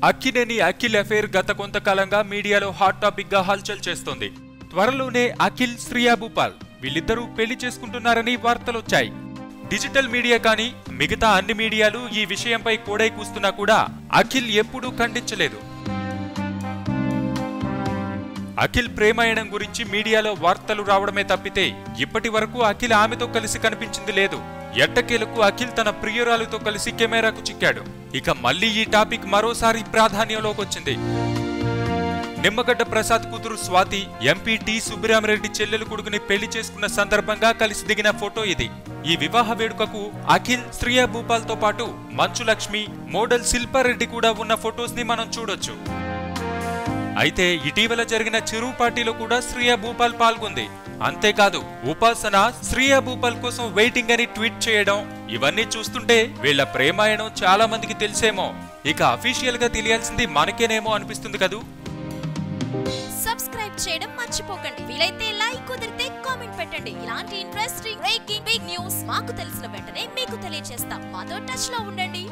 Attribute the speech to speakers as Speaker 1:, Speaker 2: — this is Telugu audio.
Speaker 1: అక్కినేని అఖిల్ అఫేర్ గత కొంతకాలంగా మీడియాలో హాట్ టాపిక్ గా హల్చల్ చేస్తోంది. త్వరలోనే అఖిల్, శ్రియా భూపాల్ వీళ్ళిద్దరూ పెళ్లి చేసుకుంటున్నారని వార్తలొచ్చాయి. డిజిటల్ మీడియా కానీ మిగతా అన్ని మీడియాలు ఈ విషయంపై కోడై కూస్తున్నా కూడా అఖిల్ ఎప్పుడూ ఖండించలేదు. అఖిల్ ప్రేమాయణం గురించి మీడియాలో వార్తలు రావడమే తప్పితే ఇప్పటి వరకు అఖిల్ ఆమెతో కలిసి కనిపించింది లేదు. ఎట్టకేలకు అఖిల్ తన ప్రియురాలితో కలిసి కెమెరాకు చిక్కాడు. ఇక మళ్లీ ఈ టాపిక్ మరోసారి ప్రాధాన్యంలోకొచ్చింది. నిమ్మగడ్డ ప్రసాద్ కూతురు స్వాతి ఎంపీ టి సుబ్బిరామిరెడ్డి చెల్లెలు కొడుకుని పెళ్లి చేసుకున్న సందర్భంగా కలిసి దిగిన ఫోటో ఇది. ఈ వివాహ వేడుకకు అఖిల్, శ్రియా భూపాల్ తో పాటు మంచు లక్ష్మి, మోడల్ శిల్పారెడ్డి కూడా ఉన్న ఫొటోస్ ని మనం చూడొచ్చు. అయితే ఇటీవల జరిగిన చెరువు పార్టీలో కూడా శ్రియా భూపాల్ పాల్గొంది. అంతేకాదు ఉపాసన శ్రియా భూపాల్ కోసం వెయిటింగ్ అని ట్వీట్ చేయడం, ఇవన్నీ చూస్తుంటే వీళ్ల ప్రేమాయణం చాలా మందికి తెలిసేమో. ఇక అఫీషియల్ గా తెలియాల్సింది మనకేనేమో అనిపిస్తుంది కదూ.
Speaker 2: సబ్స్క్రైబ్ చేయడం మర్చిపోకండి. వీలైతే లైక్, కుదిరితే కామెంట్ పెట్టండి. ఇలాంటి ఇంట్రెస్టింగ్ బ్రేకింగ్ బిగ్ న్యూస్ మాకు తెలిసిన వెంటనే మీకు తెలియజేస్తాం. మాతో టచ్ లో ఉండండి.